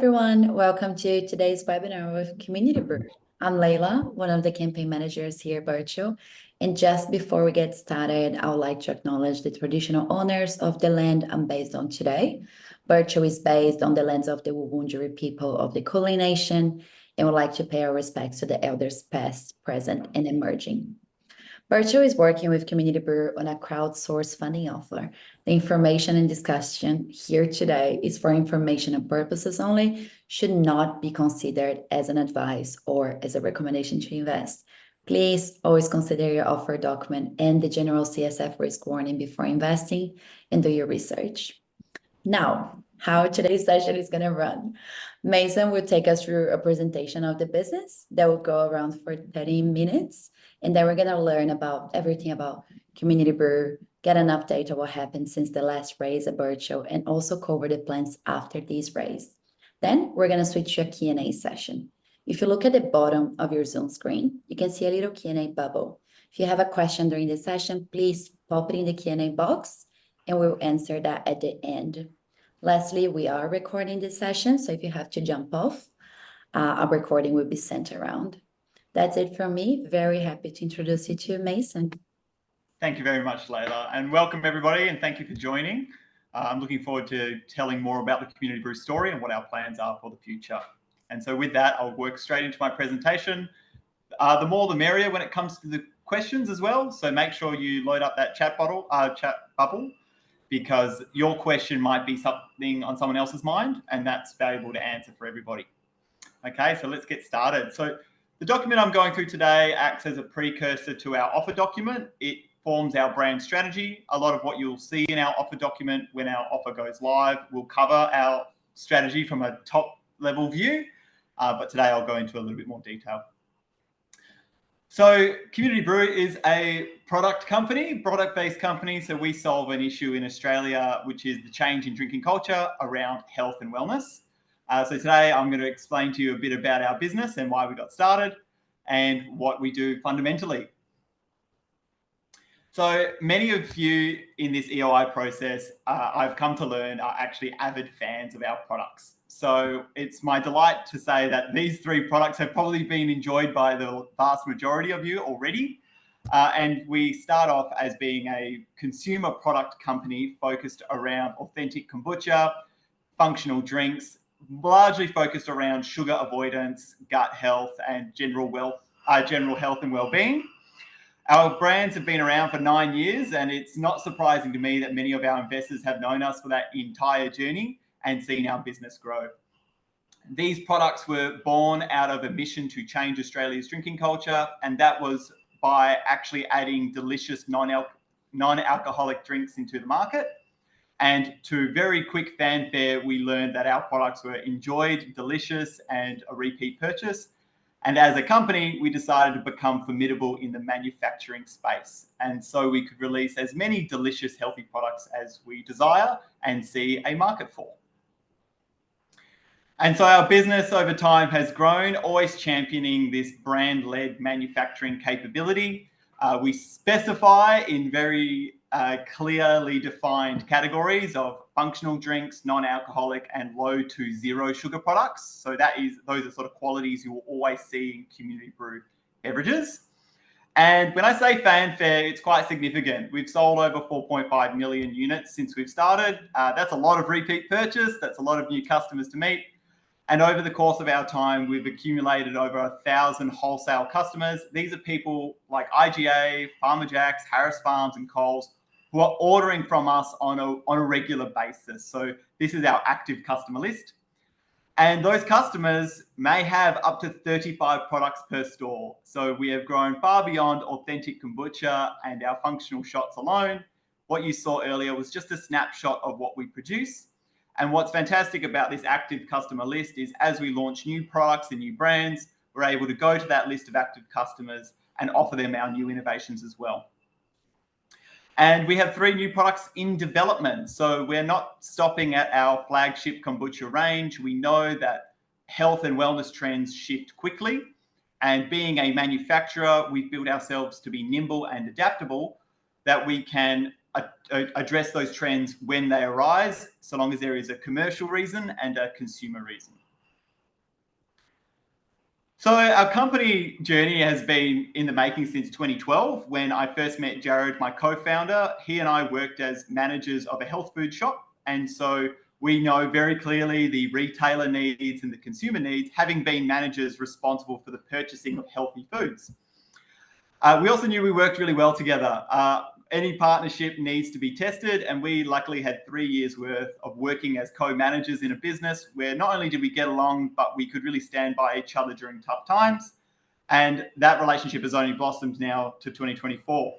everyone, welcome to today's webinar with Community Brew. I'm Layla, one of the campaign managers here at Birchal. And just before we get started, I would like to acknowledge the traditional owners of the land I'm based on today. Birchal is based on the lands of the Wurundjeri people of the Kulin Nation, and would like to pay our respects to the elders past, present, and emerging. Birchal is working with Community Brew on a crowdsourced funding offer. The information and discussion here today is for informational purposes only, should not be considered as an advice or as a recommendation to invest. Please always consider your offer document and the general CSF risk warning before investing, and do your research. Now, how today's session is going to run. Mason will take us through a presentation of the business that will go around for 30 minutes. And then we're going to learn about everything about Community Brew, get an update of what happened since the last raise at Birchal, and also cover the plans after this raise. Then we're going to switch to a Q&A session. If you look at the bottom of your Zoom screen, you can see a little Q&A bubble. If you have a question during the session, please pop it in the Q&A box, and we'll answer that at the end. Lastly, we are recording this session, so if you have to jump off, a recording will be sent around. That's it from me. Very happy to introduce you to Mason. Thank you very much, Layla, and welcome everybody, and thank you for joining. I'm looking forward to telling more about the Community Brew story and what our plans are for the future. And so with that, I'll work straight into my presentation. The more the merrier when it comes to the questions as well, so make sure you load up that chat bubble, because your question might be something on someone else's mind, and that's valuable to answer for everybody. Okay, so let's get started. So the document I'm going through today acts as a precursor to our offer document. It forms our brand strategy. A lot of what you'll see in our offer document when our offer goes live will cover our strategy from a top level view, but today I'll go into a little bit more detail. So Community Brew is a product product-based company. So we solve an issue in Australia, which is the change in drinking culture around health and wellness. So today I'm going to explain to you a bit about our business and why we got started and what we do fundamentally. So many of you in this EOI process, I've come to learn, are actually avid fans of our products. So it's my delight to say that these three products have probably been enjoyed by the vast majority of you already. And we start off as being a consumer product company focused around authentic kombucha, functional drinks, largely focused around sugar avoidance, gut health, and general health and well-being. Our brands have been around for 9 years, and it's not surprising to me that many of our investors have known us for that entire journey and seen our business grow. These products were born out of a mission to change Australia's drinking culture, and that was by actually adding delicious non-alcoholic drinks into the market. And to very quick fanfare, we learned that our products were enjoyed, delicious, and a repeat purchase. And as a company, we decided to become formidable in the manufacturing space. And so we could release as many delicious, healthy products as we desire and see a market for. And so our business over time has grown, always championing this brand-led manufacturing capability. We specify in very clearly defined categories of functional drinks, non-alcoholic, and low to zero sugar products. So those are sort of qualities you will always see in Community Brew beverages. And when I say fanfare, it's quite significant. We've sold over 4.5 million units since we've started. That's a lot of repeat purchase. That's a lot of new customers to meet. And over the course of our time, we've accumulated over 1,000 wholesale customers. These are people like IGA, Farmer Jacks, Harris Farms, and Coles, who are ordering from us on a regular basis. So this is our active customer list. And those customers may have up to 35 products per store. So we have grown far beyond authentic kombucha and our functional shots alone. What you saw earlier was just a snapshot of what we produce. And what's fantastic about this active customer list is as we launch new products and new brands, we're able to go to that list of active customers and offer them our new innovations as well. And we have 3 new products in development. So we're not stopping at our flagship kombucha range. We know that health and wellness trends shift quickly. And being a manufacturer, we've built ourselves to be nimble and adaptable, that we can address those trends when they arise, so long as there is a commercial reason and a consumer reason. So our company journey has been in the making since 2012, when I first met Jared, my co-founder. He and I worked as managers of a health food shop. And so we know very clearly the retailer needs and the consumer needs, having been managers responsible for the purchasing of healthy foods. We also knew we worked really well together. Any partnership needs to be tested, and we luckily had 3 years worth of working as co-managers in a business where not only did we get along, but we could really stand by each other during tough times. And that relationship has only blossomed now to 2024.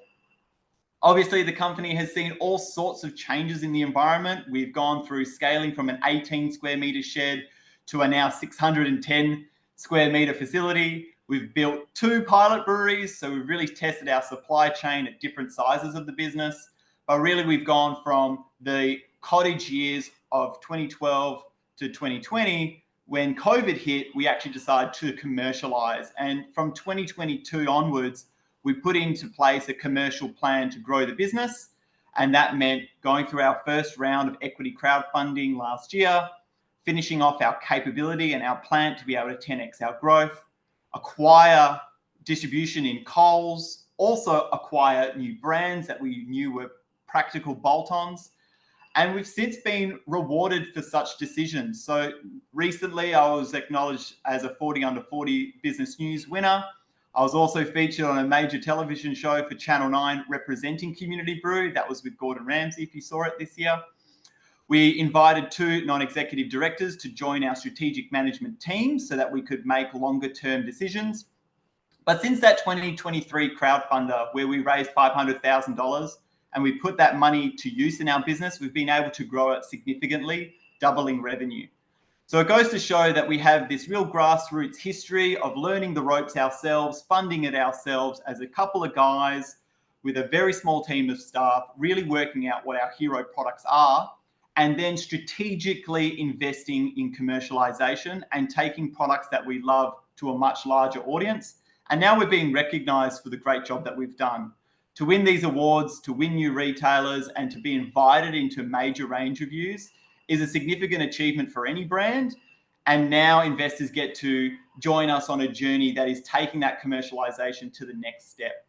Obviously, the company has seen all sorts of changes in the environment. We've gone through scaling from an 18 square meter shed to a now 610 square meter facility. We've built 2 pilot breweries, so we've really tested our supply chain at different sizes of the business. But really, we've gone from the cottage years of 2012 to 2020. When COVID hit, we actually decided to commercialize. And from 2022 onwards, we put into place a commercial plan to grow the business. And that meant going through our first round of equity crowdfunding last year, finishing off our capability and our plant to be able to 10x our growth, acquire distribution in Coles, also acquire new brands that we knew were practical bolt-ons. And we've since been rewarded for such decisions. So recently I was acknowledged as a 40 under 40 Business News winner. I was also featured on a major television show for Channel 9 representing Kommunity Brew. That was with Gordon Ramsay, if you saw it this year. We invited 2 non-executive directors to join our strategic management team so that we could make longer term decisions. But since that 2023 crowdfunder, where we raised $500,000 and we put that money to use in our business, we've been able to grow it significantly, doubling revenue. So it goes to show that we have this real grassroots history of learning the ropes ourselves, funding it ourselves as a couple of guys with a very small team of staff, really working out what our hero products are, and then strategically investing in commercialization and taking products that we love to a much larger audience. And now we're being recognized for the great job that we've done. To win these awards, to win new retailers, and to be invited into major range reviews is a significant achievement for any brand. And now investors get to join us on a journey that is taking that commercialization to the next step.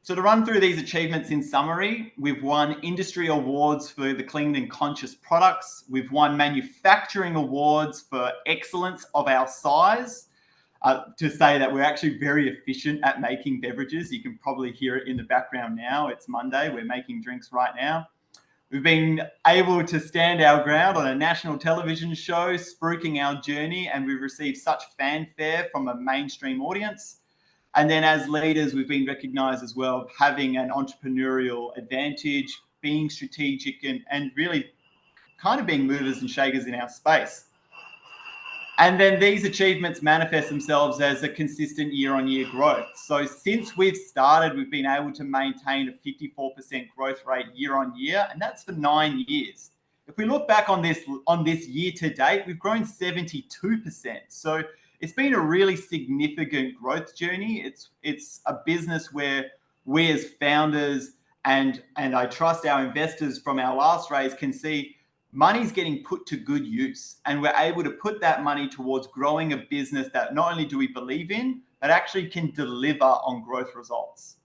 So to run through these achievements in summary, we've won industry awards for the clean and conscious products. We've won manufacturing awards for excellence of our size. To say that we're actually very efficient at making beverages. You can probably hear it in the background now. It's Monday, we're making drinks right now. We've been able to stand our ground on a national television show, spruiking our journey, and we've received such fanfare from a mainstream audience. And then as leaders, we've been recognized as well, having an entrepreneurial advantage, being strategic, and really kind of being movers and shakers in our space. And then these achievements manifest themselves as a consistent year-on-year growth. So since we've started, we've been able to maintain a 54% growth rate year-on-year, and that's for 9 years. If we look back on this year to date, we've grown 72%. So it's been a really significant growth journey. It's a business where we as founders and I trust our investors from our last raise can see money's getting put to good use, and we're able to put that money towards growing a business that not only do we believe in, but actually can deliver on growth results.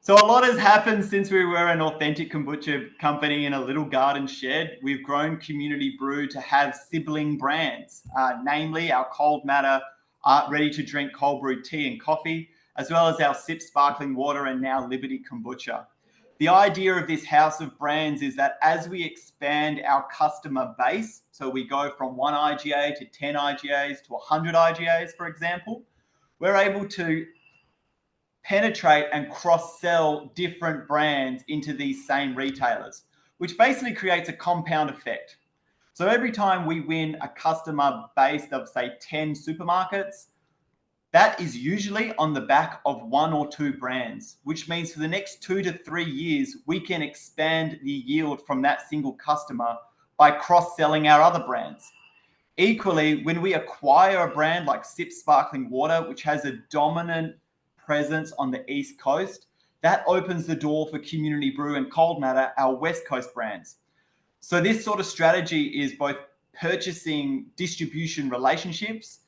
So a lot has happened since we were an authentic kombucha company in a little garden shed. We've grown Kommunity Brew to have sibling brands, namely our Cold Matter ready to drink cold brew tea and coffee, as well as our Sip sparkling water and now Liberty kombucha. The idea of this house of brands is that as we expand our customer base, so we go from 1 IGA to 10 IGAs to 100 IGAs, for example, we're able to penetrate and cross-sell different brands into these same retailers, which basically creates a compound effect. So every time we win a customer base of, say, 10 supermarkets, that is usually on the back of 1 or 2 brands, which means for the next 2 to 3 years, we can expand the yield from that single customer by cross-selling our other brands. Equally, when we acquire a brand like Sip Sparkling Water, which has a dominant presence on the East Coast, that opens the door for Kommunity Brew and Cold Matter, our West Coast brands. So this sort of strategy is both purchasing distribution relationships,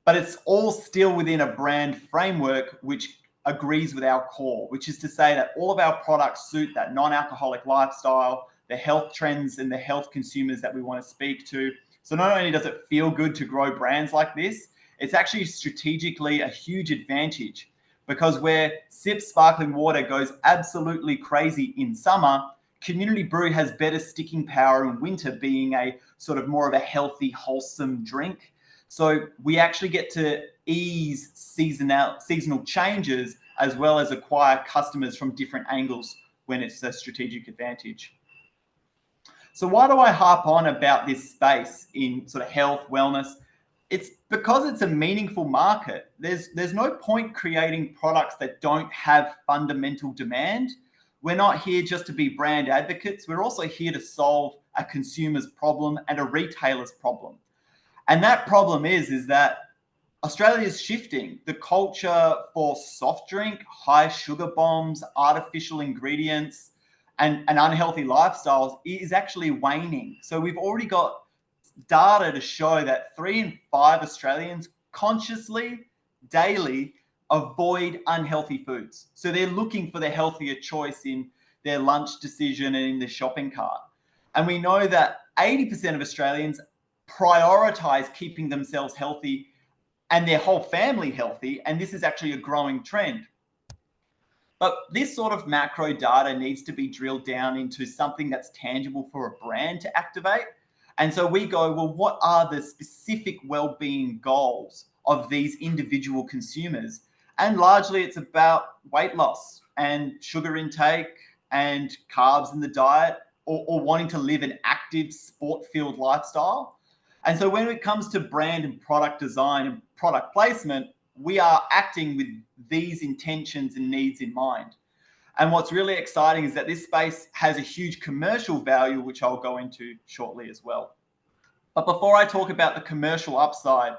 but it's all still within a brand framework which agrees with our core, which is to say that all of our products suit that non-alcoholic lifestyle, the health trends and the health consumers that we want to speak to. So not only does it feel good to grow brands like this, it's actually strategically a huge advantage, because where Sip sparkling water goes absolutely crazy in summer, Kommunity Brew has better sticking power in winter, being a sort of more of a healthy, wholesome drink. So we actually get to ease seasonal changes as well as acquire customers from different angles when it's a strategic advantage. So why do I harp on about this space in sort of health, wellness? It's because it's a meaningful market. There's no point creating products that don't have fundamental demand. We're not here just to be brand advocates. We're also here to solve a consumer's problem and a retailer's problem. And that problem is that Australia is shifting. The culture for soft drink, high sugar bombs, artificial ingredients, and unhealthy lifestyles is actually waning. So we've already got data to show that 3 in 5 Australians consciously, daily, avoid unhealthy foods. So they're looking for the healthier choice in their lunch decision and in the shopping cart. And we know that 80% of Australians prioritize keeping themselves healthy and their whole family healthy, and this is actually a growing trend. But this sort of macro data needs to be drilled down into something that's tangible for a brand to activate. And so we go, well, what are the specific well-being goals of these individual consumers? And largely it's about weight loss and sugar intake and carbs in the diet, or wanting to live an active sport-filled lifestyle. And so when it comes to brand and product design and product placement, we are acting with these intentions and needs in mind. And what's really exciting is that this space has a huge commercial value, which I'll go into shortly as well. But before I talk about the commercial upside,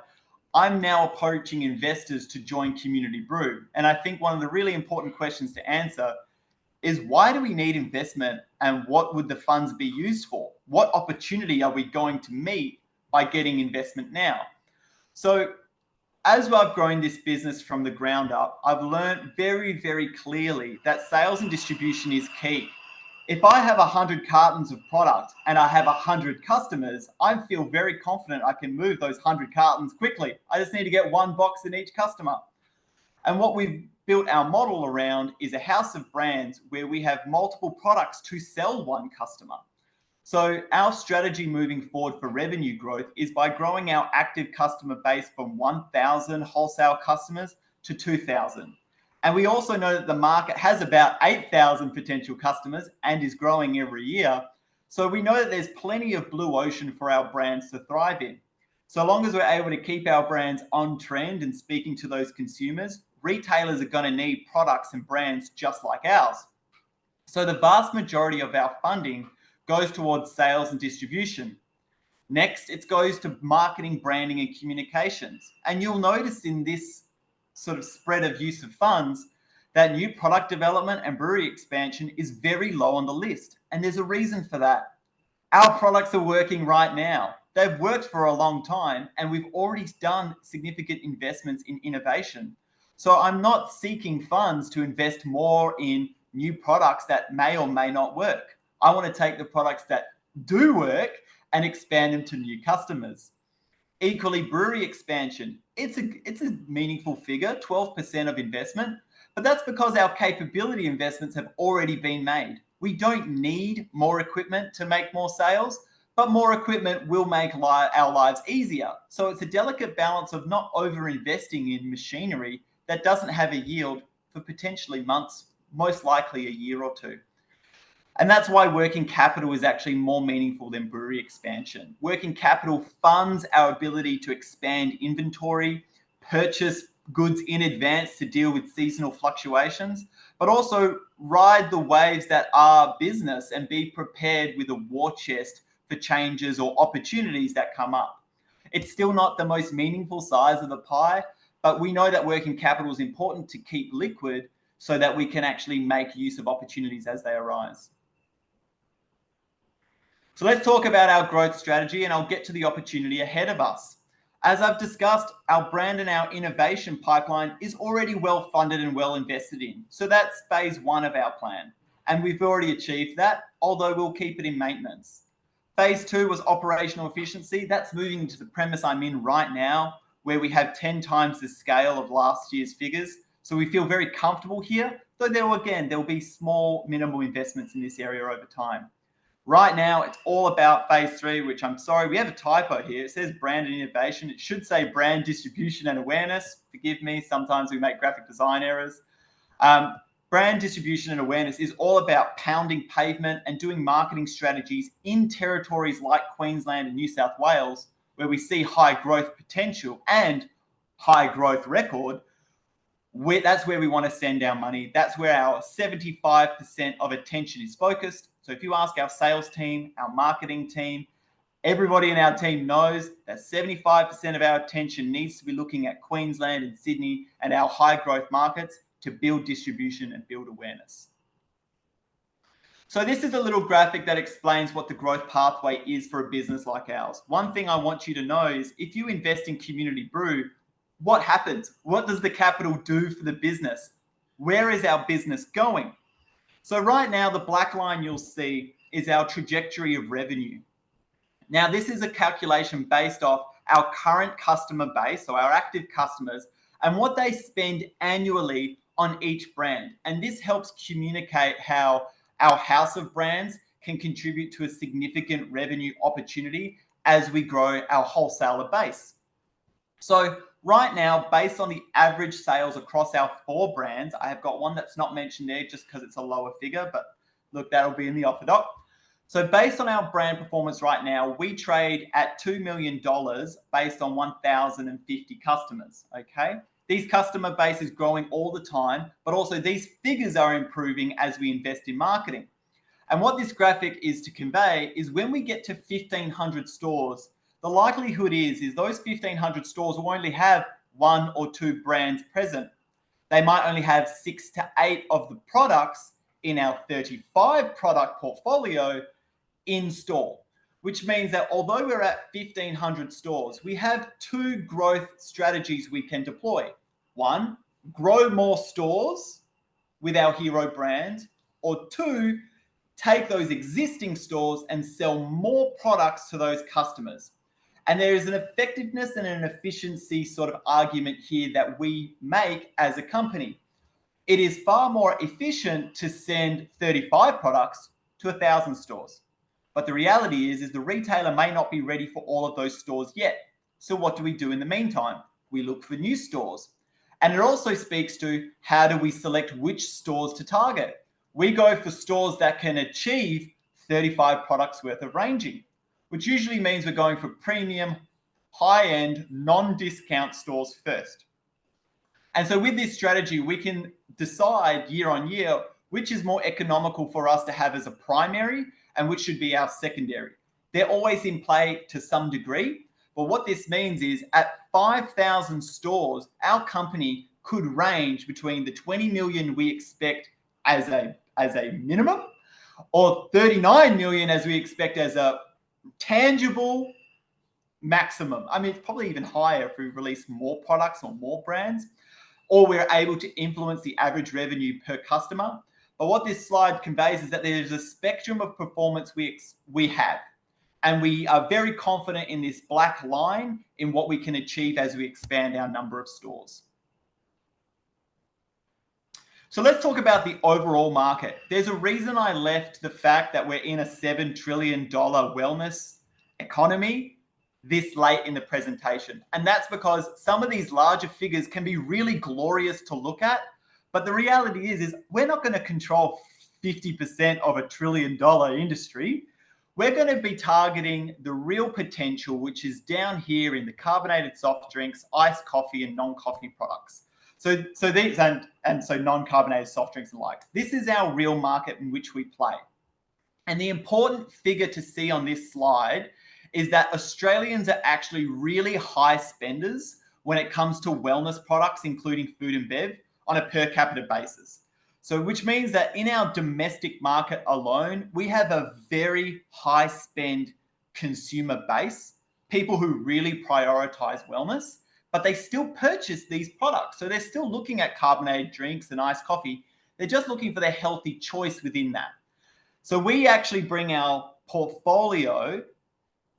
I'm now approaching investors to join Kommunity Brew. And I think one of the really important questions to answer is, why do we need investment, and what would the funds be used for? What opportunity are we going to meet by getting investment now? So as I've grown this business from the ground up, I've learned very, very clearly that sales and distribution is key. If I have 100 cartons of product and I have 100 customers, I feel very confident I can move those 100 cartons quickly. I just need to get one box in each customer. And what we've built our model around is a house of brands where we have multiple products to sell one customer. So our strategy moving forward for revenue growth is by growing our active customer base from 1,000 wholesale customers to 2,000. And we also know that the market has about 8,000 potential customers and is growing every year. So we know that there's plenty of blue ocean for our brands to thrive in. So long as we're able to keep our brands on trend and speaking to those consumers, retailers are going to need products and brands just like ours. So the vast majority of our funding goes towards sales and distribution. Next, it goes to marketing, branding, and communications. And you'll notice in this sort of spread of use of funds that new product development and brewery expansion is very low on the list. And there's a reason for that. Our products are working right now. They've worked for a long time, and we've already done significant investments in innovation. So I'm not seeking funds to invest more in new products that may or may not work. I want to take the products that do work and expand them to new customers. Equally, brewery expansion. It's a meaningful figure, 12% of investment, but that's because our capability investments have already been made. We don't need more equipment to make more sales, but more equipment will make our lives easier. So it's a delicate balance of not over-investing in machinery that doesn't have a yield for potentially months, most likely a year or two. And that's why working capital is actually more meaningful than brewery expansion. Working capital funds our ability to expand inventory, purchase goods in advance to deal with seasonal fluctuations, but also ride the waves that are business and be prepared with a war chest for changes or opportunities that come up. It's still not the most meaningful size of the pie, but we know that working capital is important to keep liquid so that we can actually make use of opportunities as they arise. So let's talk about our growth strategy, and I'll get to the opportunity ahead of us. As I've discussed, our brand and our innovation pipeline is already well funded and well invested in. So that's phase one of our plan. And we've already achieved that, although we'll keep it in maintenance. Phase two was operational efficiency. That's moving into the premise I'm in right now, where we have 10 times the scale of last year's figures. So we feel very comfortable here, though there will be small, minimal investments in this area over time. Right now, it's all about phase three, which I'm sorry, we have a typo here. It says brand and innovation. It should say brand distribution and awareness. Forgive me, sometimes we make graphic design errors. Brand distribution and awareness is all about pounding pavement and doing marketing strategies in territories like Queensland and New South Wales, where we see high growth potential and high growth record. That's where we want to send our money. That's where our 75% of attention is focused. So if you ask our sales team, our marketing team, everybody in our team knows that 75% of our attention needs to be looking at Queensland and Sydney and our high growth markets to build distribution and build awareness. So this is a little graphic that explains what the growth pathway is for a business like ours. One thing I want you to know is if you invest in Kommunity Brew, what happens? What does the capital do for the business? Where is our business going? So right now, the black line you'll see is our trajectory of revenue. Now, this is a calculation based off our current customer base, so our active customers, and what they spend annually on each brand. And this helps communicate how our house of brands can contribute to a significant revenue opportunity as we grow our wholesaler base. So right now, based on the average sales across our 4 brands, I have got one that's not mentioned there just because it's a lower figure, but look, that'll be in the offer doc. So based on our brand performance right now, we trade at $2 million based on 1,050 customers, okay? These customer base is growing all the time, but also these figures are improving as we invest in marketing. And what this graphic is to convey is when we get to 1,500 stores, the likelihood is those 1,500 stores will only have 1 or 2 brands present. They might only have 6 to 8 of the products in our 35 product portfolio in store, which means that although we're at 1,500 stores, we have 2 growth strategies we can deploy. 1, grow more stores with our hero brand, or 2, take those existing stores and sell more products to those customers. And there is an effectiveness and an efficiency sort of argument here that we make as a company. It is far more efficient to send 35 products to 1,000 stores. But the reality is the retailer may not be ready for all of those stores yet. So what do we do in the meantime? We look for new stores. And it also speaks to how do we select which stores to target. We go for stores that can achieve 35 products worth of ranging, which usually means we're going for premium, high-end, non-discount stores first. And so with this strategy, we can decide year on year which is more economical for us to have as a primary and which should be our secondary. They're always in play to some degree, but what this means is at 5,000 stores, our company could range between the 20 million we expect as a minimum, or 39 million as we expect as a tangible maximum. I mean, it's probably even higher if we release more products or more brands, or we're able to influence the average revenue per customer. But what this slide conveys is that there's a spectrum of performance we have. And we are very confident in this black line in what we can achieve as we expand our number of stores. So let's talk about the overall market. There's a reason I left the fact that we're in a $7 trillion wellness economy this late in the presentation. And that's because some of these larger figures can be really glorious to look at. But the reality is we're not going to control 50% of a $1 trillion industry. We're going to be targeting the real potential, which is down here in the carbonated soft drinks, iced coffee, and non-coffee products. So these and so non-carbonated soft drinks and like. This is our real market in which we play. And the important figure to see on this slide is that Australians are actually really high spenders when it comes to wellness products, including food and bev, on a per capita basis. So which means that in our domestic market alone, we have a very high spend consumer base, people who really prioritize wellness, but they still purchase these products. So they're still looking at carbonated drinks and iced coffee. They're just looking for the healthy choice within that. So we actually bring our portfolio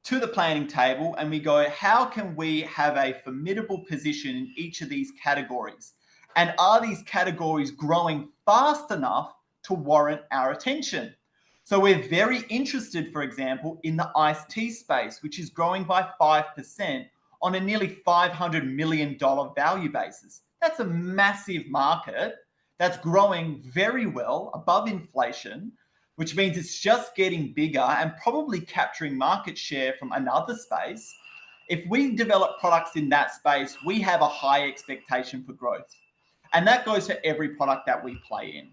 to the planning table and we go, how can we have a formidable position in each of these categories? And are these categories growing fast enough to warrant our attention? So we're very interested, for example, in the iced tea space, which is growing by 5% on a nearly $500 million value basis. That's a massive market that's growing very well above inflation, which means it's just getting bigger and probably capturing market share from another space. If we develop products in that space, we have a high expectation for growth. And that goes for every product that we play in.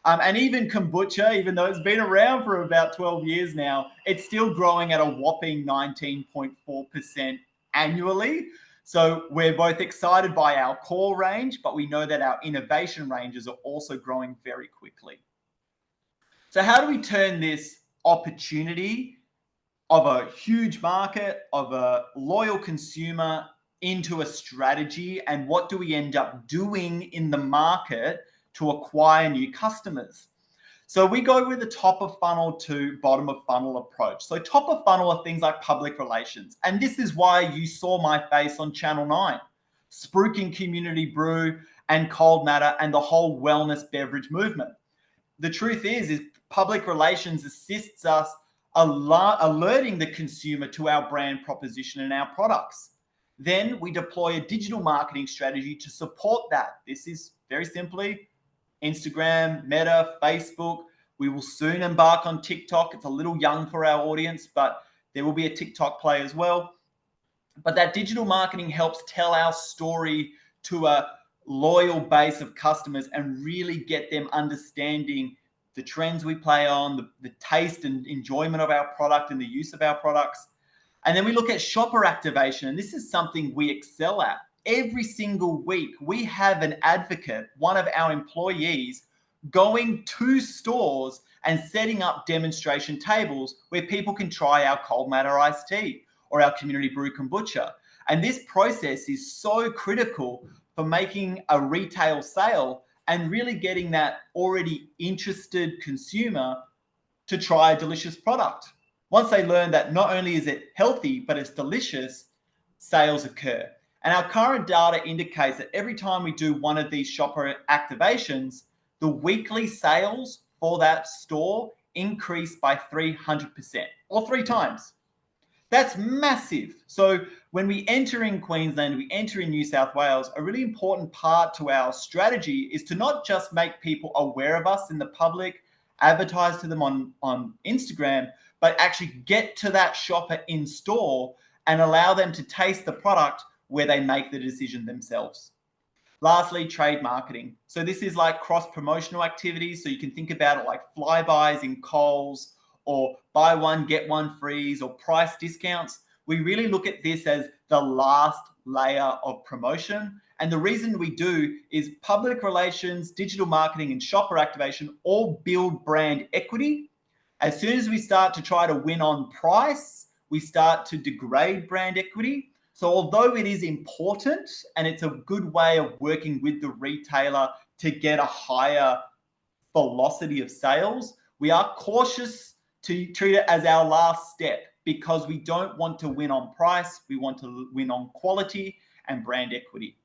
And even kombucha, even though it's been around for about 12 years now, it's still growing at a whopping 19.4% annually. So we're both excited by our core range, but we know that our innovation ranges are also growing very quickly. So how do we turn this opportunity of a huge market, of a loyal consumer into a strategy? And what do we end up doing in the market to acquire new customers? So we go with a top of funnel to bottom of funnel approach. So top of funnel are things like public relations. And this is why you saw my face on Channel 9, spruiking Community Brew and Cold Matter and the whole wellness beverage movement. The truth is public relations assists us alerting the consumer to our brand proposition and our products. Then we deploy a digital marketing strategy to support that. This is very simply Instagram, Meta, Facebook. We will soon embark on TikTok. It's a little young for our audience, but there will be a TikTok play as well. But that digital marketing helps tell our story to a loyal base of customers and really get them understanding the trends we play on, the taste and enjoyment of our product and the use of our products. And then we look at shopper activation. And this is something we excel at. Every single week, we have an advocate, one of our employees, going to stores and setting up demonstration tables where people can try our Cold Matter iced tea or our Community Brew kombucha. And this process is so critical for making a retail sale and really getting that already interested consumer to try a delicious product. Once they learn that not only is it healthy, but it's delicious, sales occur. And our current data indicates that every time we do one of these shopper activations, the weekly sales for that store increase by 300% or 3 times. That's massive. So when we enter in Queensland, we enter in New South Wales, a really important part to our strategy is to not just make people aware of us in the public, advertise to them on Instagram, but actually get to that shopper in store and allow them to taste the product where they make the decision themselves. Lastly, trade marketing. So this is like cross-promotional activities. So you can think about it like flybys in Coles or buy one, get one frees or price discounts. We really look at this as the last layer of promotion. And the reason we do is public relations, digital marketing, and shopper activation all build brand equity. As soon as we start to try to win on price, we start to degrade brand equity. So although it is important and it's a good way of working with the retailer to get a higher velocity of sales, we are cautious to treat it as our last step because we don't want to win on price. We want to win on quality and brand equity.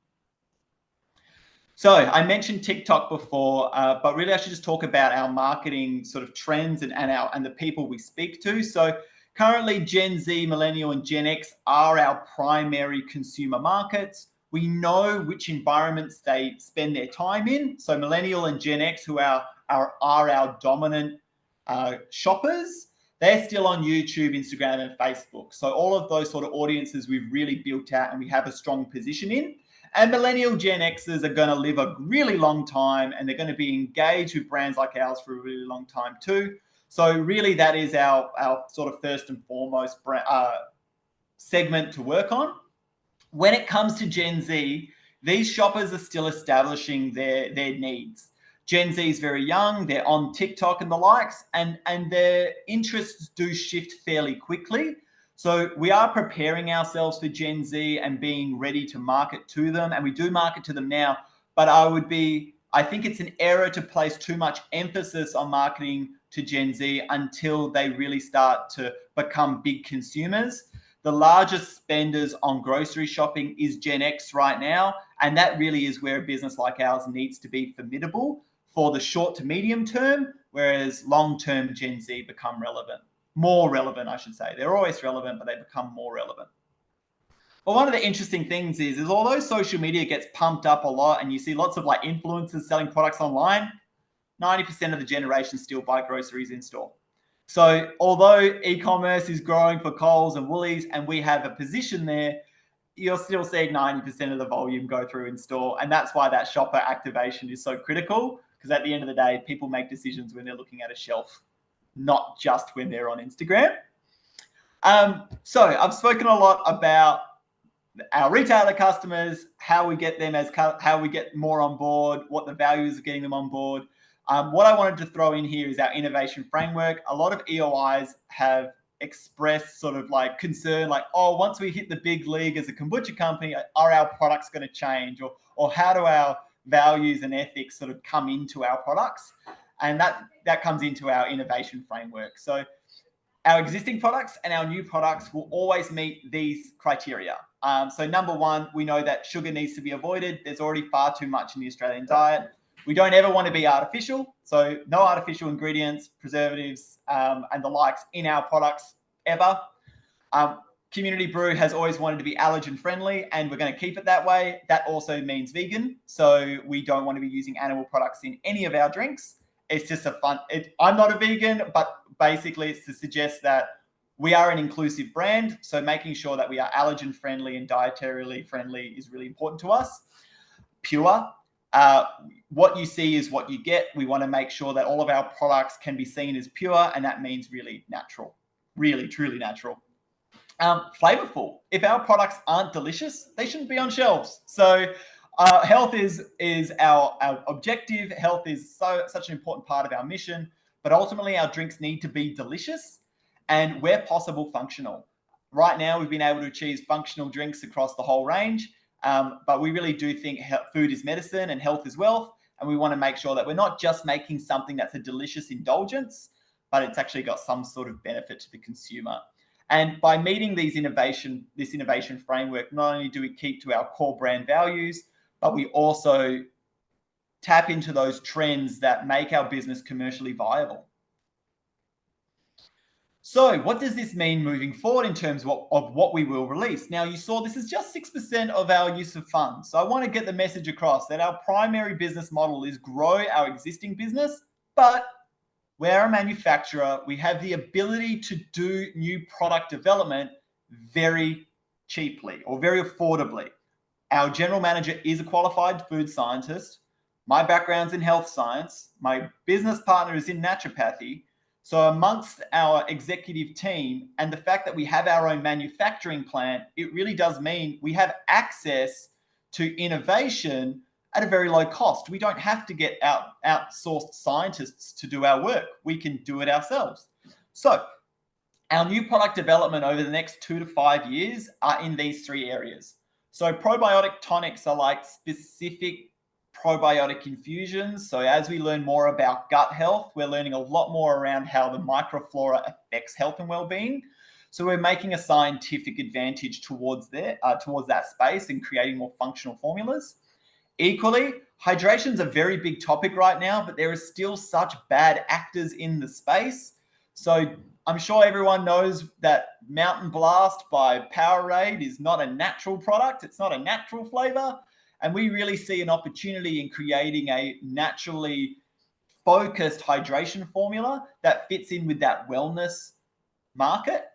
So I mentioned TikTok before, but really I should just talk about our marketing sort of trends and the people we speak to. So currently Gen Z, Millennial, and Gen X are our primary consumer markets. We know which environments they spend their time in. So Millennial and Gen X, who are our dominant shoppers, they're still on YouTube, Instagram, and Facebook. So all of those sort of audiences we've really built out and we have a strong position in. And Millennial Gen Xers are going to live a really long time and they're going to be engaged with brands like ours for a really long time too. So really that is our sort of first and foremost segment to work on. When it comes to Gen Z, these shoppers are still establishing their needs. Gen Z is very young, they're on TikTok and the likes, and their interests do shift fairly quickly. So we are preparing ourselves for Gen Z and being ready to market to them, and we do market to them now, but I think it's an error to place too much emphasis on marketing to Gen Z until they really start to become big consumers. The largest spenders on grocery shopping is Gen X right now, and that really is where a business like ours needs to be formidable for the short to medium term, whereas long-term Gen Z become relevant. More relevant, I should say. They're always relevant, but they become more relevant. Well, one of the interesting things is although social media gets pumped up a lot and you see lots of like influencers selling products online, 90% of the generation still buy groceries in store. So although e-commerce is growing for Coles and Woolies and we have a position there, you're still seeing 90% of the volume go through in store. And that's why that shopper activation is so critical, because at the end of the day, people make decisions when they're looking at a shelf, not just when they're on Instagram. So I've spoken a lot about our retailer customers, how we get them how we get more on board, what the values of getting them on board. What I wanted to throw in here is our innovation framework. A lot of EOIs have expressed sort of like concern, like, oh, once we hit the big league as a kombucha company, are our products going to change? Or how do our values and ethics sort of come into our products? And that comes into our innovation framework. So our existing products and our new products will always meet these criteria. So number one, we know that sugar needs to be avoided. There's already far too much in the Australian diet. We don't ever want to be artificial. So no artificial ingredients, preservatives, and the likes in our products ever. Kommunity Brew has always wanted to be allergen friendly, and we're going to keep it that way. That also means vegan. So we don't want to be using animal products in any of our drinks. It's just I'm not a vegan, but basically it's to suggest that we are an inclusive brand. So making sure that we are allergen friendly and dietarily friendly is really important to us. Pure. What you see is what you get. We want to make sure that all of our products can be seen as pure, and that means really natural, really, truly natural. Flavorful. If our products aren't delicious, they shouldn't be on shelves. So health is our objective. Health is such an important part of our mission, but ultimately our drinks need to be delicious and, where possible, functional. Right now, we've been able to achieve functional drinks across the whole range, but we really do think food is medicine and health is wealth, and we want to make sure that we're not just making something that's a delicious indulgence, but it's actually got some sort of benefit to the consumer. And by meeting this innovation framework, not only do we keep to our core brand values, but we also tap into those trends that make our business commercially viable. So what does this mean moving forward in terms of what we will release? Now, you saw this is just 6% of our use of funds. So I want to get the message across that our primary business model is grow our existing business, but we're a manufacturer. We have the ability to do new product development very cheaply or very affordably. Our general manager is a qualified food scientist. My background's in health science. My business partner is in naturopathy. So amongst our executive team and the fact that we have our own manufacturing plant, it really does mean we have access to innovation at a very low cost. We don't have to get outsourced scientists to do our work. We can do it ourselves. So our new product development over the next 2 to 5 years are in these 3 areas. So probiotic tonics are like specific probiotic infusions. So as we learn more about gut health, we're learning a lot more around how the microflora affects health and well-being. So we're making a scientific advantage towards that space and creating more functional formulas. Equally, hydration is a very big topic right now, but there are still such bad actors in the space. So I'm sure everyone knows that Mountain Blast by Powerade is not a natural product. It's not a natural flavor. And we really see an opportunity in creating a naturally focused hydration formula that fits in with that wellness market.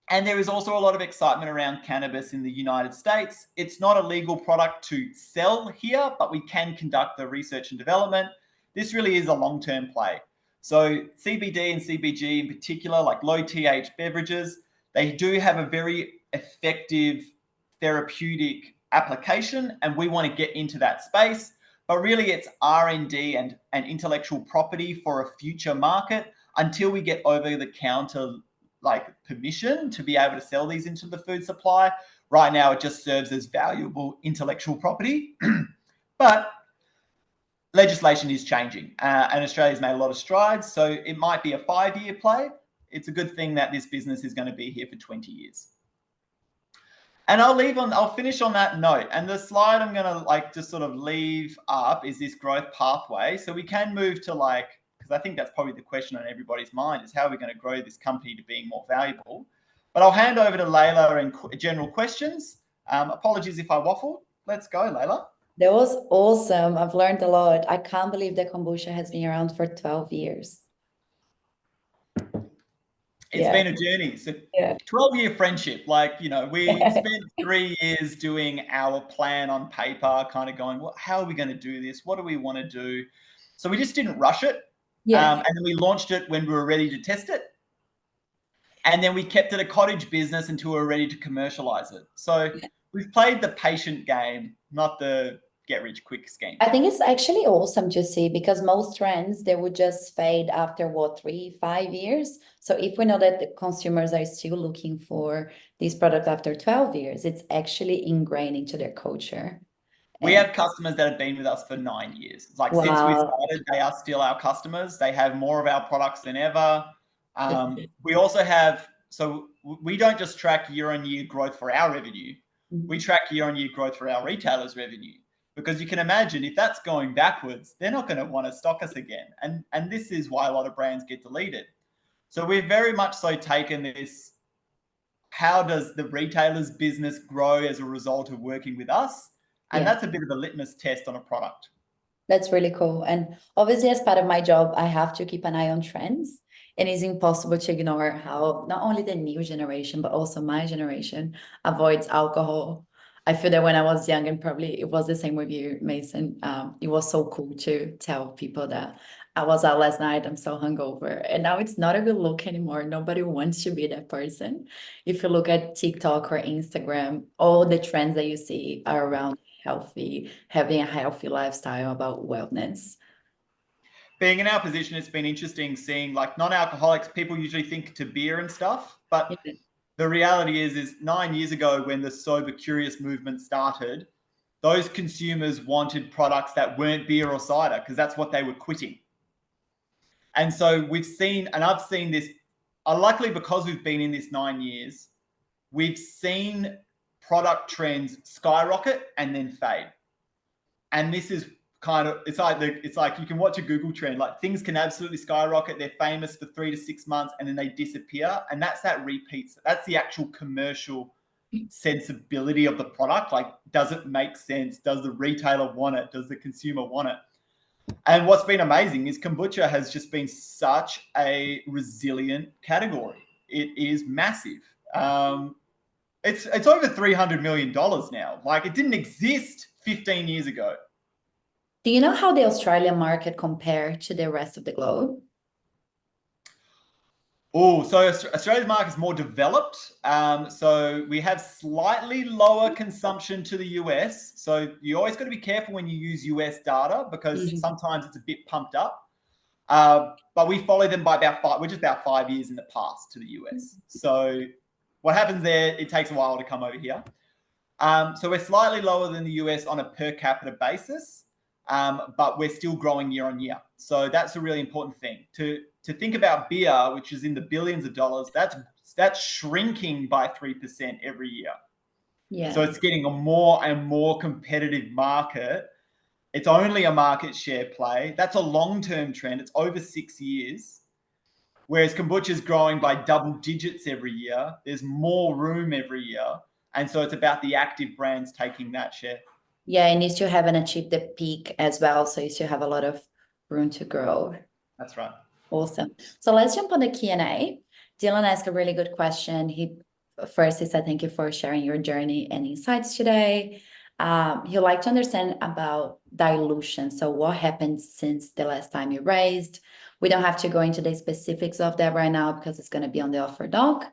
And there is also a lot of excitement around cannabis in the United States. It's not a legal product to sell here, but we can conduct the research and development. This really is a long-term play. So CBD and CBG in particular, like low TH beverages, they do have a very effective therapeutic application, and we want to get into that space. but really it's R&D and intellectual property for a future market until we get over-the-counter like permission to be able to sell these into the food supply. Right now, it just serves as valuable intellectual property, but legislation is changing, and Australia's made a lot of strides. So it might be a 5-year play. It's a good thing that this business is going to be here for 20 years. And I'll finish on that note. And the slide I'm going to like just sort of leave up is this growth pathway. So we can move to like, because I think that's probably the question on everybody's mind is how are we going to grow this company to being more valuable? But I'll hand over to Layla and general questions. Apologies if I waffled. Let's go, Layla. That was awesome. I've learned a lot. I can't believe that kombucha has been around for 12 years. It's been a journey. So 12-year friendship. Like, you know, we spent 3 years doing our plan on paper, kind of going, well, how are we going to do this? What do we want to do? So we just didn't rush it. And then we launched it when we were ready to test it. And then we kept it a cottage business until we were ready to commercialize it. So we've played the patient game, not the get rich quick scheme. I think it's actually awesome to see because most trends, they would just fade after what, 3-5 years. So if we know that the consumers are still looking for this product after 12 years, it's actually ingrained into their culture. We have customers that have been with us for 9 years. Like since we started, they are still our customers. They have more of our products than ever. We also have, so we don't just track year-on-year growth for our revenue. We track year-on-year growth for our retailers' revenue. Because you can imagine if that's going backwards, they're not going to want to stock us again. And this is why a lot of brands get deleted. So we've very much so taken this, how does the retailer's business grow as a result of working with us? And that's a bit of a litmus test on a product. That's really cool. And obviously, as part of my job, I have to keep an eye on trends. And it's impossible to ignore how not only the new generation, but also my generation avoids alcohol. I feel that when I was young, and probably it was the same with you, Mason, it was so cool to tell people that I was out last night, I'm so hungover. And now it's not a good look anymore. Nobody wants to be that person. If you look at TikTok or Instagram, all the trends that you see are around healthy, having a healthy lifestyle, about wellness. Being in our position, it's been interesting seeing like non-alcoholics, people usually think to beer and stuff, but the reality is 9 years ago when the sober curious movement started, those consumers wanted products that weren't beer or cider because that's what they were quitting. And so we've seen, and I've seen this, luckily because we've been in this 9 years, we've seen product trends skyrocket and then fade. And this is kind of, it's like you can watch a Google trend, like things can absolutely skyrocket. They're famous for 3 to 6 months and then they disappear. And that's that repeats. That's the actual commercial sensibility of the product. Like, does it make sense? Does the retailer want it? Does the consumer want it? And what's been amazing is kombucha has just been such a resilient category. It is massive. It's over $300 million now. Like, it didn't exist 15 years ago. Do you know how the Australian market compared to the rest of the globe? Oh, so Australia's market is more developed. So we have slightly lower consumption to the US. So you always got to be careful when you use US data because sometimes it's a bit pumped up. But we follow them by we're just about 5 years in the past to the US. So what happens there, it takes a while to come over here. So we're slightly lower than the US on a per capita basis. But we're still growing year on year. So that's a really important thing. To think about beer, which is in the billions of dollars, that's shrinking by 3% every year. Yeah. So it's getting a more and more competitive market. It's only a market share play. That's a long-term trend. It's over 6 years. Whereas kombucha is growing by double digits every year. There's more room every year. And so it's about the active brands taking that share. Yeah, and you still haven't achieved the peak as well. So you still have a lot of room to grow. That's right. Awesome. So let's jump on the Q&A. Dylan asked a really good question. He said, thank you for sharing your journey and insights today. He'd like to understand about dilution. So what happened since the last time you raised? We don't have to go into the specifics of that right now because it's going to be on the offer doc.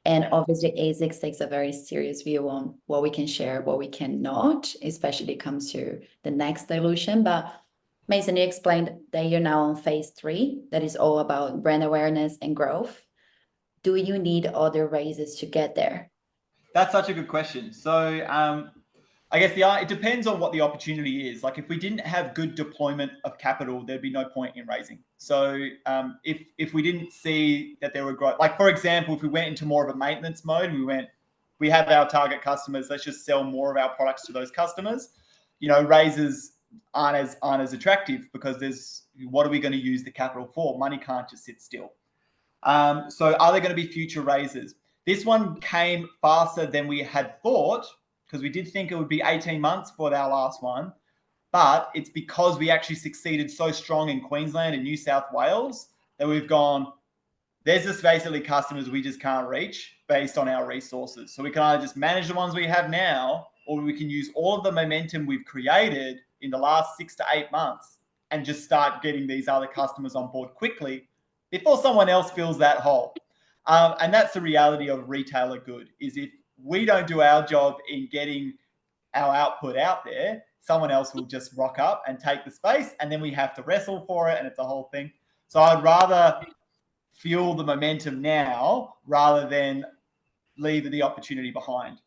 And obviously, ASICS takes a very serious view on what we can share, what we cannot, especially when it comes to the next dilution. But Mason, you explained that you're now on phase 3, that is all about brand awareness and growth. Do you need other raises to get there? That's such a good question. So I guess it depends on what the opportunity is. Like if we didn't have good deployment of capital, there'd be no point in raising. So if we didn't see that there were growth, like for example, if we went into more of a maintenance mode, we have our target customers, let's just sell more of our products to those customers. Raises aren't as attractive because what are we going to use the capital for? Money can't just sit still. So are there going to be future raises? This one came faster than we had thought, because we did think it would be 18 months for our last one, but it's because we actually succeeded so strong in Queensland and New South Wales that we've gone, there's just basically customers we just can't reach based on our resources. So we can either just manage the ones we have now, or we can use all of the momentum we've created in the last 6 to 8 months and just start getting these other customers on board quickly before someone else fills that hole. And that's the reality of retailer good, is if we don't do our job in getting our output out there, someone else will just rock up and take the space, and then we have to wrestle for it, and it's a whole thing. So I'd rather fuel the momentum now rather than leave the opportunity behind.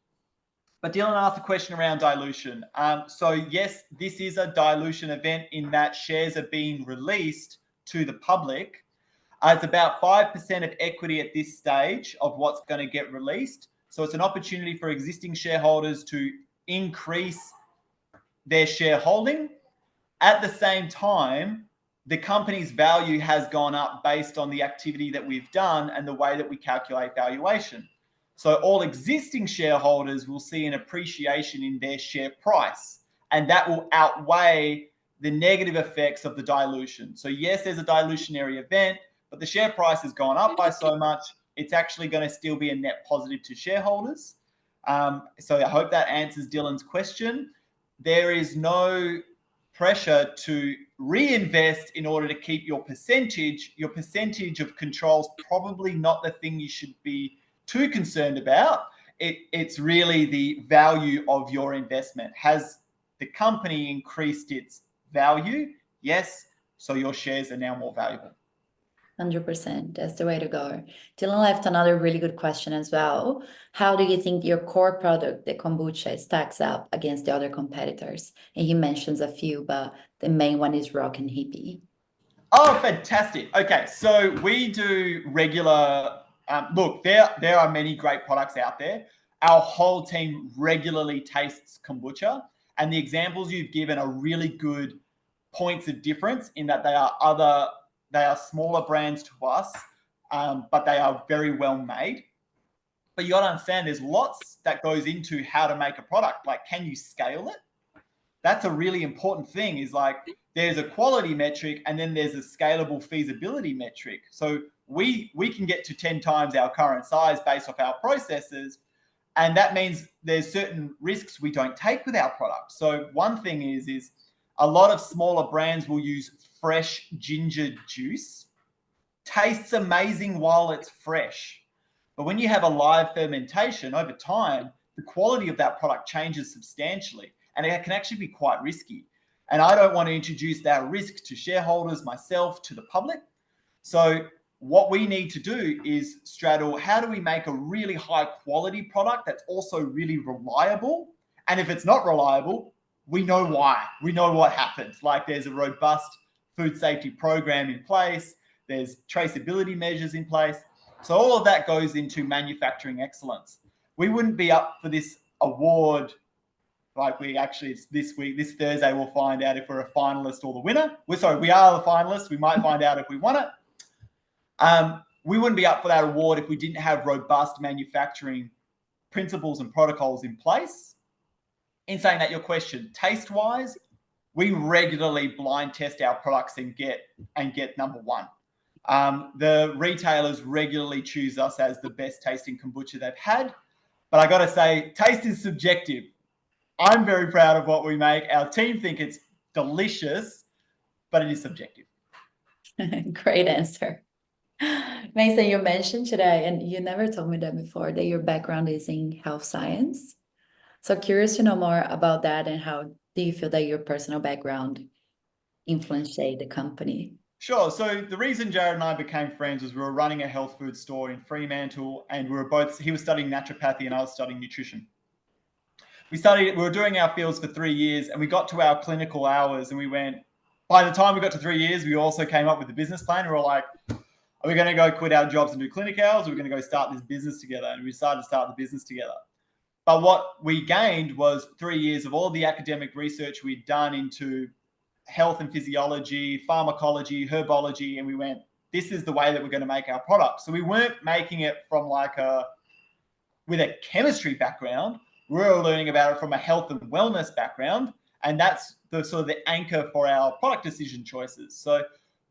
But Dylan asked a question around dilution. So yes, this is a dilution event in that shares are being released to the public. It's about 5% of equity at this stage of what's going to get released. So it's an opportunity for existing shareholders to increase their shareholding. At the same time, the company's value has gone up based on the activity that we've done and the way that we calculate valuation. So all existing shareholders will see an appreciation in their share price, and that will outweigh the negative effects of the dilution. So yes, there's a dilutionary event, but the share price has gone up by so much, it's actually going to still be a net positive to shareholders. So I hope that answers Dylan's question. There is no pressure to reinvest in order to keep your percentage. Your percentage of control is probably not the thing you should be too concerned about. It's really the value of your investment. Has the company increased its value? Yes. So your shares are now more valuable. 100%. That's the way to go. Dylan left another really good question as well. How do you think your core product, the kombucha, stacks up against the other competitors? And he mentions a few, but the main one is Rock and Hippie. Oh, fantastic. Okay, so we do regular, look, there are many great products out there. Our whole team regularly tastes kombucha, and the examples you've given are really good points of difference in that they are smaller brands to us, but they are very well made. But you got to understand there's lots that goes into how to make a product. Like, can you scale it? That's a really important thing, is like there's a quality metric and then there's a scalable feasibility metric. So we can get to 10 times our current size based off our processes. And that means there's certain risks we don't take with our product. So one thing is a lot of smaller brands will use fresh ginger juice. Tastes amazing while it's fresh. But when you have a live fermentation over time, the quality of that product changes substantially, and it can actually be quite risky. And I don't want to introduce that risk to shareholders, myself, to the public. So what we need to do is straddle, how do we make a really high quality product that's also really reliable? And if it's not reliable, we know why. We know what happened. Like there's a robust food safety program in place. There's traceability measures in place. So all of that goes into manufacturing excellence. We wouldn't be up for this award like it's this week, this Thursday, we'll find out if we're a finalist or the winner. We are the finalists. We might find out if we won it. We wouldn't be up for that award if we didn't have robust manufacturing principles and protocols in place. In saying that, your question, taste-wise, we regularly blind test our products and get number one. The retailers regularly choose us as the best tasting kombucha they've had. But I got to say, taste is subjective. I'm very proud of what we make. Our team think it's delicious, but it is subjective. Great answer. Mason, you mentioned today, and you never told me that before, that your background is in health science. So curious to know more about that and how do you feel that your personal background influenced, say, the company? Sure. So the reason Jared and I became friends was we were running a health food store in Fremantle, and he was studying naturopathy and I was studying nutrition. We were doing our fields for 3 years, and we got to our clinical hours and by the time we got to 3 years, we also came up with a business plan. We were like, are we going to go quit our jobs and do clinic hours? Or are we going to go start this business together? And we decided to start the business together. But what we gained was 3 years of all the academic research we'd done into health and physiology, pharmacology, herbology, and we went, this is the way that we're going to make our product. So we weren't making it from with a chemistry background. We were learning about it from a health and wellness background, and that's the sort of the anchor for our product decision choices. So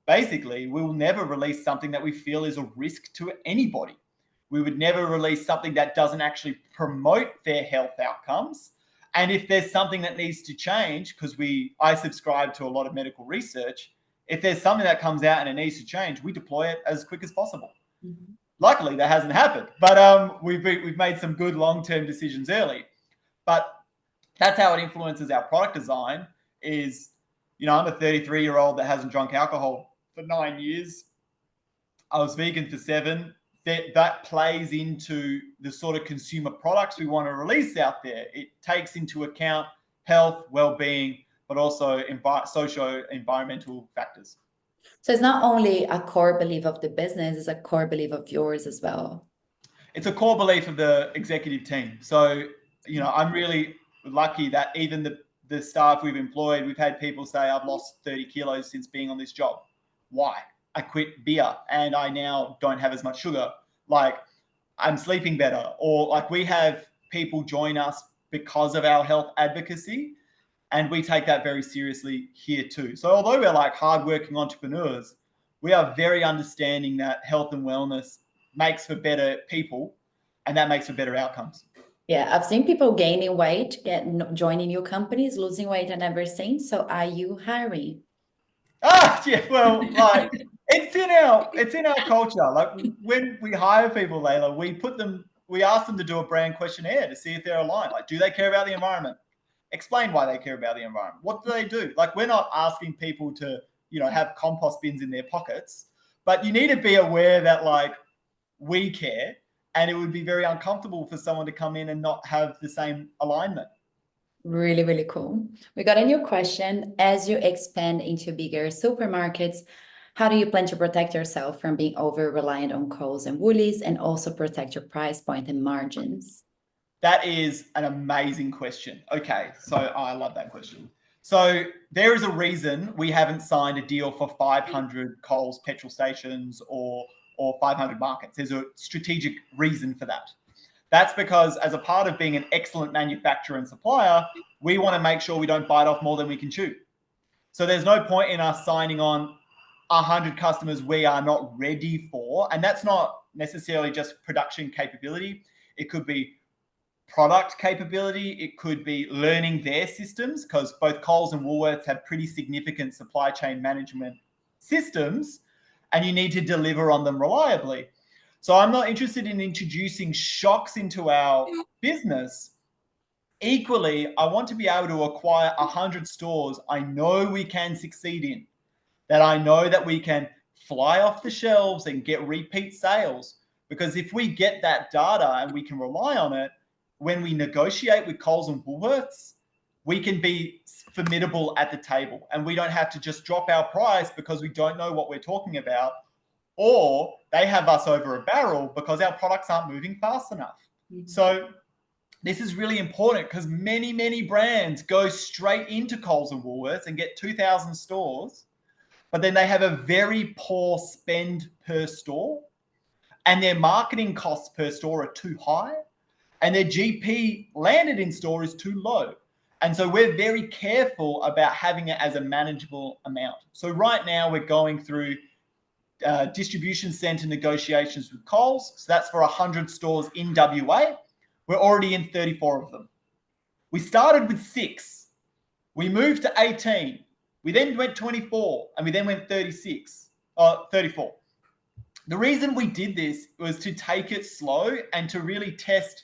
basically, we will never release something that we feel is a risk to anybody. We would never release something that doesn't actually promote their health outcomes. And if there's something that needs to change, because I subscribe to a lot of medical research, if there's something that comes out and it needs to change, we deploy it as quick as possible. Mm-hmm. Luckily, that hasn't happened, but we've made some good long-term decisions early. But that's how it influences our product design is, I'm a 33-year-old that hasn't drunk alcohol for 9 years. I was vegan for 7. That plays into the sort of consumer products we want to release out there. It takes into account health, well-being, but also socio-environmental factors. So it's not only a core belief of the business, it's a core belief of yours as well. It's a core belief of the executive team. So, I'm really lucky that even the staff we've employed, we've had people say, I've lost 30 kilos since being on this job. Why? I quit beer and I now don't have as much sugar. Like, I'm sleeping better. Or we have people join us because of our health advocacy, and we take that very seriously here too. So although we're hardworking entrepreneurs, we are very understanding that health and wellness makes for better people, and that makes for better outcomes. Yeah, I've seen people gaining weight, joining new companies, losing weight, and everything. So are you hiring? Yeah, well, it's in our culture. When we hire people, Layla, we ask them to do a brand questionnaire to see if they're aligned. Do they care about the environment? Explain why they care about the environment. What do they do? We're not asking people to, have compost bins in their pockets, but you need to be aware that we care, and it would be very uncomfortable for someone to come in and not have the same alignment. Really, really cool. We got a new question. As you expand into bigger supermarkets, how do you plan to protect yourself from being over-reliant on Coles and Woolies, and also protect your price point and margins? That is an amazing question. Okay, so I love that question. So there is a reason we haven't signed a deal for 500 Coles petrol stations or 500 markets. There's a strategic reason for that. That's because as a part of being an excellent manufacturer and supplier, we want to make sure we don't bite off more than we can chew. So there's no point in us signing on 100 customers we are not ready for. And that's not necessarily just production capability. It could be product capability. It could be learning their systems, because both Coles and Woolworths have pretty significant supply chain management systems, and you need to deliver on them reliably. So I'm not interested in introducing shocks into our business. Equally, I want to be able to acquire 100 stores I know we can succeed in, that I know that we can fly off the shelves and get repeat sales. Because if we get that data and we can rely on it, when we negotiate with Coles and Woolworths, we can be formidable at the table, and we don't have to just drop our price because we don't know what we're talking about, or they have us over a barrel because our products aren't moving fast enough. Mm-hmm. So this is really important, because many, many brands go straight into Coles and Woolworths and get 2,000 stores, but then they have a very poor spend per store, and their marketing costs per store are too high, and their GP landed in store is too low. And so we're very careful about having it as a manageable amount. So right now we're going through distribution center negotiations with Coles. So that's for 100 stores in WA. We're already in 34 of them. We started with 6. We moved to 18. We then went 24, and we then went 34. The reason we did this was to take it slow and to really test,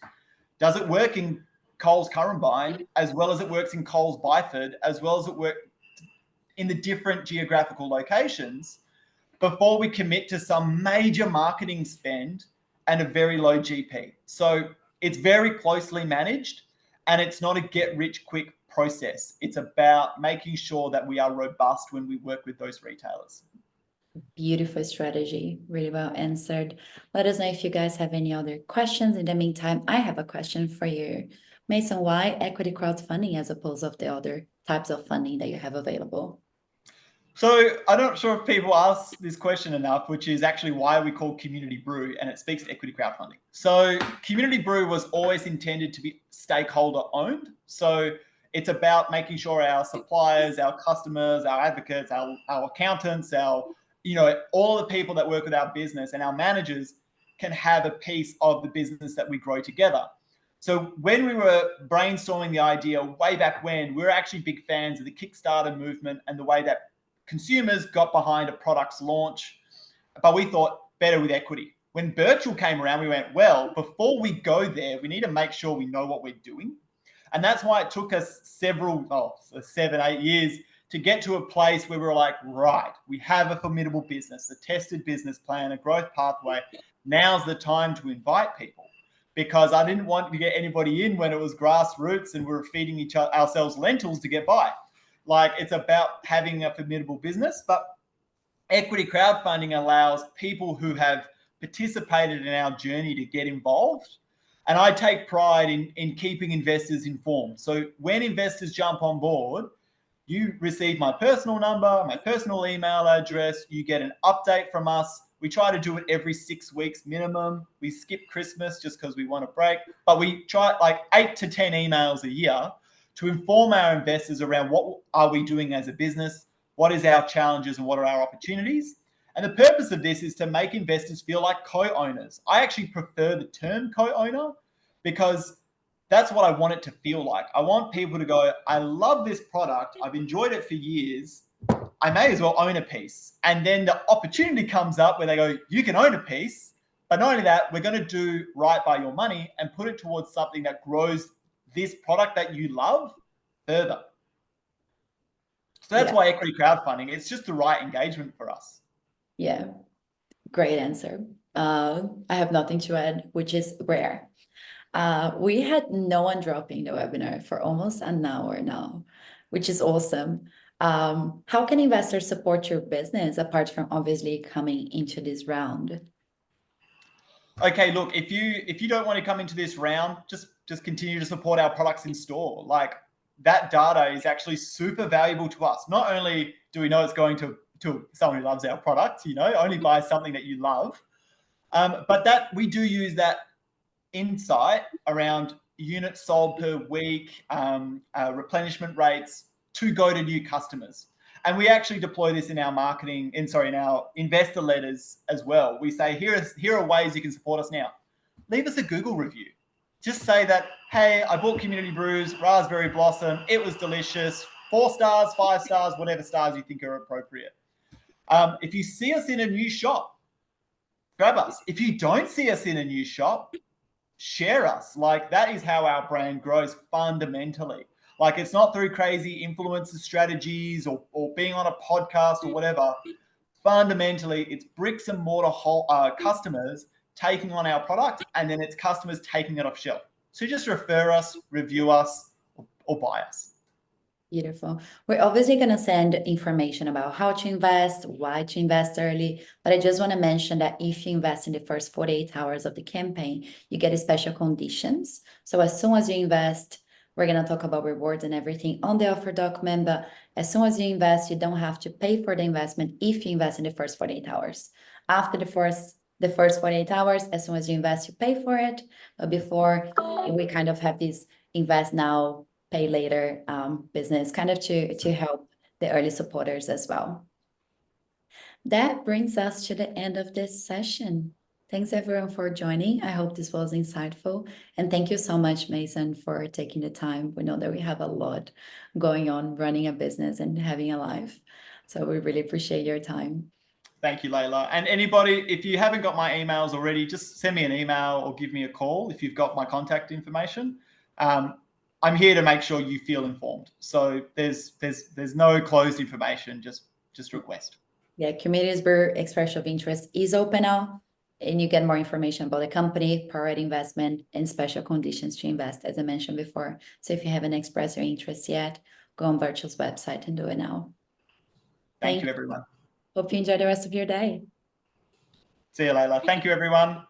does it work in Coles Currumbine as well as it works in Coles Byford, as well as it works in the different geographical locations, before we commit to some major marketing spend and a very low GP. So it's very closely managed, and it's not a get-rich-quick process. It's about making sure that we are robust when we work with those retailers. Beautiful strategy, really well answered. Let us know if you guys have any other questions. In the meantime, I have a question for you. Mason, why equity crowdfunding as opposed to the other types of funding that you have available? So I'm not sure if people ask this question enough, which is actually why we call Kommunity Brew, and it speaks to equity crowdfunding. So Kommunity Brew was always intended to be stakeholder owned. So it's about making sure our suppliers, our customers, our advocates, our accountants, all the people that work with our business and our managers can have a piece of the business that we grow together. So when we were brainstorming the idea way back when, we were actually big fans of the Kickstarter movement and the way that consumers got behind a product's launch, but we thought better with equity. When Birchal came around, we went, well, before we go there, we need to make sure we know what we're doing. And that's why it took us 7, 8 years to get to a place where we were like, right, we have a formidable business, a tested business plan, a growth pathway. Now's the time to invite people, because I didn't want to get anybody in when it was grassroots and we were feeding ourselves lentils to get by. Like, it's about having a formidable business, but equity crowdfunding allows people who have participated in our journey to get involved. And I take pride in keeping investors informed. So when investors jump on board, you receive my personal number, my personal email address, you get an update from us. We try to do it every 6 weeks minimum. We skip Christmas just because we want a break, but we try like 8 to 10 emails a year to inform our investors around what are we doing as a business, what is our challenges and what are our opportunities. And the purpose of this is to make investors feel like co-owners. I actually prefer the term co-owner because that's what I want it to feel like. I want people to go, I love this product. I've enjoyed it for years. I may as well own a piece. And then the opportunity comes up where they go, you can own a piece, but not only that, we're going to do right by your money and put it towards something that grows this product that you love further. So that's why equity crowdfunding, it's just the right engagement for us. Yeah, great answer. I have nothing to add, which is rare. We had no one dropping the webinar for almost an hour now, which is awesome. How can investors support your business apart from obviously coming into this round? Okay, look, if you don't want to come into this round, just continue to support our products in store. Like, that data is actually super valuable to us. Not only do we know it's going to someone who loves our product, only buy something that you love, but that we do use that insight around units sold per week, replenishment rates to go to new customers. And we actually deploy this in our in our investor letters as well. We say, here are ways you can support us now. Leave us a Google review. Just say that, hey, I bought Kommunity Brews, Raspberry Blossom. It was delicious. 4 stars, 5 stars, whatever stars you think are appropriate. If you see us in a new shop, grab us. If you don't see us in a new shop, share us. Like, that is how our brand grows fundamentally. Like, it's not through crazy influencer strategies or being on a podcast or whatever. Fundamentally, it's bricks and mortar customers taking on our product, and then it's customers taking it off shelf. So just refer us, review us, or buy us. Beautiful. We're obviously going to send information about how to invest, why to invest early, but I just want to mention that if you invest in the first 48 hours of the campaign, you get special conditions. So as soon as you invest, we're going to talk about rewards and everything on the offer document, but as soon as you invest, you don't have to pay for the investment if you invest in the first 48 hours. After the first 48 hours, as soon as you invest, you pay for it. But before, we kind of have this invest now, pay later business, kind of to help the early supporters as well. That brings us to the end of this session. Thanks everyone for joining. I hope this was insightful. And thank you so much, Mason, for taking the time. We know that we have a lot going on, running a business and having a life. So we really appreciate your time. Thank you, Layla. And anybody, if you haven't got my emails already, just send me an email or give me a call if you've got my contact information. I'm here to make sure you feel informed. So there's no closed information. Just request. Yeah, Community's Brew expression of interest is open now, and you get more information about the company, priority investment, and special conditions to invest, as I mentioned before. So if you haven't expressed your interest yet, go on Birchal's website and do it now. Thank you, everyone. Hope you enjoy the rest of your day. See you, Layla. Thank you, everyone.